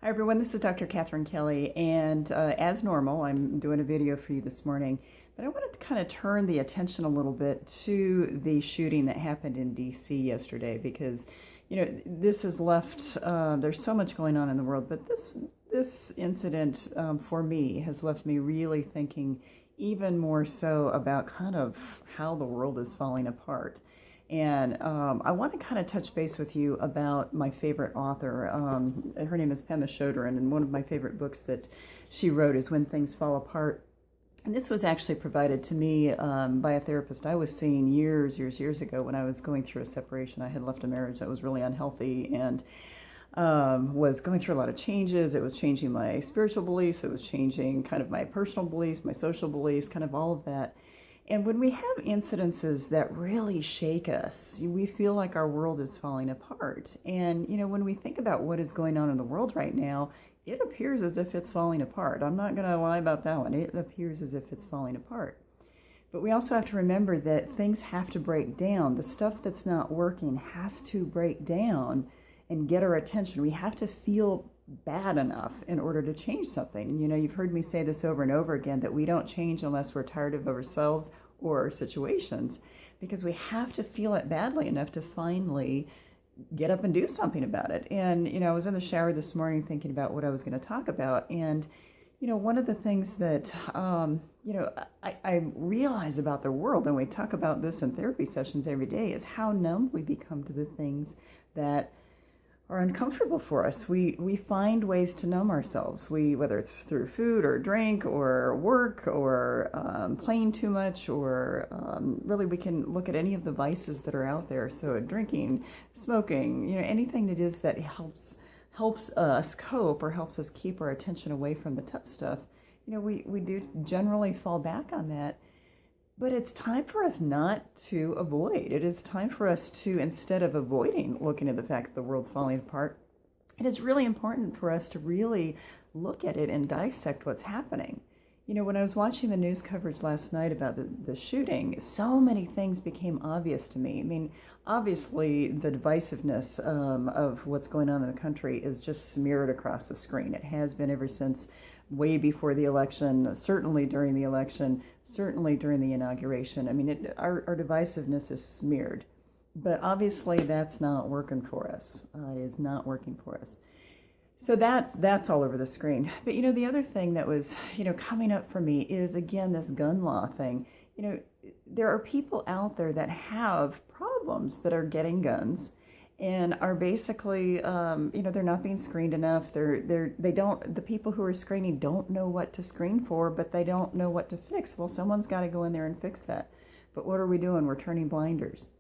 Hi everyone, this is Dr. Catherine Kelly, and as normal, I'm doing a video for you this morning, but I wanted to kind of turn the attention a little bit to the shooting that happened in DC yesterday because, this has left, there's so much going on in the world, but this incident for me has left me really thinking even more so about kind of how the world is falling apart. And I want to kind of touch base with you about my favorite author. Her name is Pema Chodron, and one of my favorite books that she wrote is When Things Fall Apart. And this was actually provided to me by a therapist I was seeing years ago when I was going through a separation. I had left a marriage that was really unhealthy and was going through a lot of changes. It was changing my spiritual beliefs. It was changing kind of my personal beliefs, my social beliefs, kind of all of that. And when we have incidences that really shake us, we feel like our world is falling apart. And, when we think about what is going on in the world right now, it appears as if it's falling apart. I'm not going to lie about that one. It appears as if it's falling apart. But we also have to remember that things have to break down. The stuff that's not working has to break down and get our attention. We have to feel bad enough in order to change something. And you've heard me say this over and over again, that we don't change unless we're tired of ourselves or situations, because we have to feel it badly enough to finally get up and do something about it. And I was in the shower this morning thinking about what I was going to talk about, and one of the things that I realize about the world, and we talk about this in therapy sessions every day, is how numb we become to the things that are uncomfortable for us. We find ways to numb ourselves. Whether it's through food or drink or work or playing too much, or really we can look at any of the vices that are out there. So drinking, smoking, anything that is that helps us cope or helps us keep our attention away from the tough stuff. We do generally fall back on that. But it's time for us not to avoid. It is time for us to, instead of avoiding looking at the fact that the world's falling apart, it is really important for us to really look at it and dissect what's happening. When I was watching the news coverage last night about the shooting, so many things became obvious to me. I mean, obviously, the divisiveness of what's going on in the country is just smeared across the screen. It has been ever since way before the election, certainly during the election, certainly during the inauguration. I mean, our divisiveness is smeared. But obviously, that's not working for us. It is not working for us. So that's all over the screen. But the other thing that was coming up for me is, again, this gun law thing. There are people out there that have problems that are getting guns and are basically they're not being screened enough. The people who are screening don't know what to screen for, but they don't know what to fix. Well, someone's got to go in there and fix that. But what are we doing? We're turning blinders.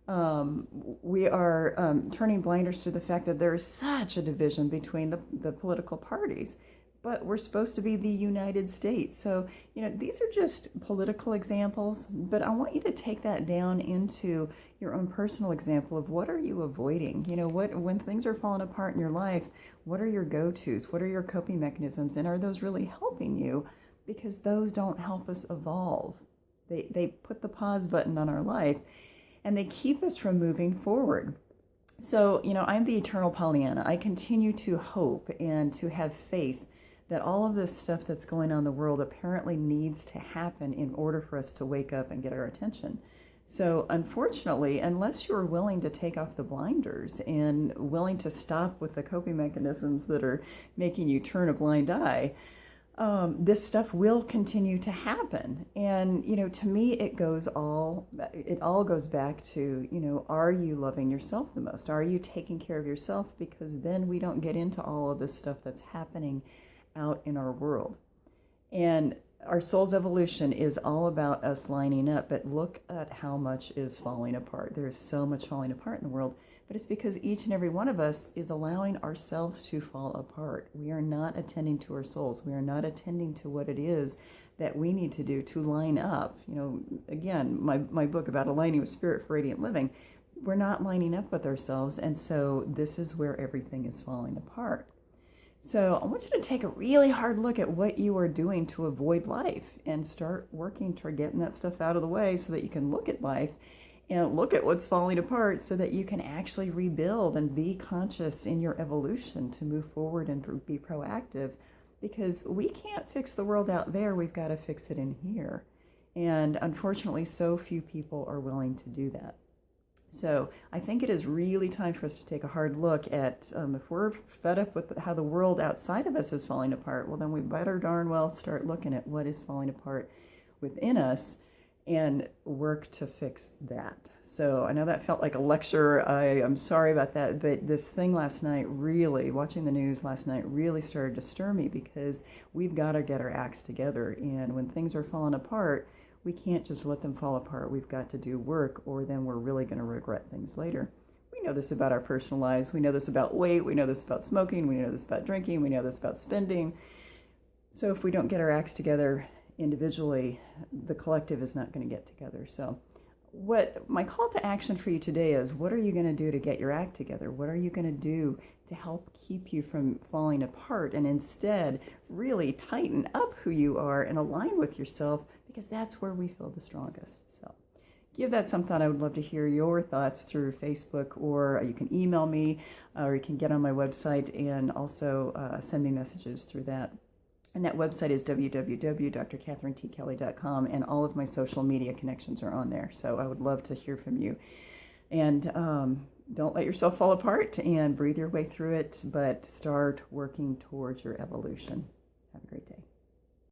We are turning blinders to the fact that there is such a division between the political parties, but we're supposed to be the United States. So, these are just political examples, but I want you to take that down into your own personal example of what are you avoiding? When things are falling apart in your life, what are your go-tos? What are your coping mechanisms? And are those really helping you? Because those don't help us evolve. They put the pause button on our life, and they keep us from moving forward. So, I'm the eternal Pollyanna. I continue to hope and to have faith that all of this stuff that's going on in the world apparently needs to happen in order for us to wake up and get our attention. So, unfortunately, unless you're willing to take off the blinders and willing to stop with the coping mechanisms that are making you turn a blind eye, this stuff will continue to happen. And, to me, it all goes back to, are you loving yourself the most? Are you taking care of yourself? Because then we don't get into all of this stuff that's happening out in our world. And our soul's evolution is all about us lining up, but look at how much is falling apart. There's so much falling apart in the world. But it's because each and every one of us is allowing ourselves to fall apart. We are not attending to our souls. We are not attending to what it is that we need to do to line up. Again, my book about aligning with spirit for radiant living, we're not lining up with ourselves. And so this is where everything is falling apart. So I want you to take a really hard look at what you are doing to avoid life and start working toward getting that stuff out of the way so that you can look at life and look at what's falling apart so that you can actually rebuild and be conscious in your evolution to move forward and be proactive, because we can't fix the world out there. We've got to fix it in here. And unfortunately, so few people are willing to do that. So I think it is really time for us to take a hard look at if we're fed up with how the world outside of us is falling apart, well, then we better darn well start looking at what is falling apart within us and work to fix that. So I know that felt like a lecture. I'm sorry about that, but this thing last night, really, watching the news last night, really started to stir me, because we've got to get our acts together. And when things are falling apart, we can't just let them fall apart. We've got to do work, or then we're really going to regret things later. We know this about our personal lives. We know this about weight. We know this about smoking. We know this about drinking. We know this about spending. So if we don't get our acts together individually, the collective is not going to get together. So what my call to action for you today is, what are you going to do to get your act together? What are you going to do to help keep you from falling apart, and instead really tighten up who you are and align with yourself, because that's where we feel the strongest. So give that some thought. I would love to hear your thoughts through Facebook, or you can email me, or you can get on my website and also send me messages through that. And that website is www.drkatherineTkelly.com, and all of my social media connections are on there. So I would love to hear from you. And don't let yourself fall apart, and breathe your way through it, but start working towards your evolution. Have a great day.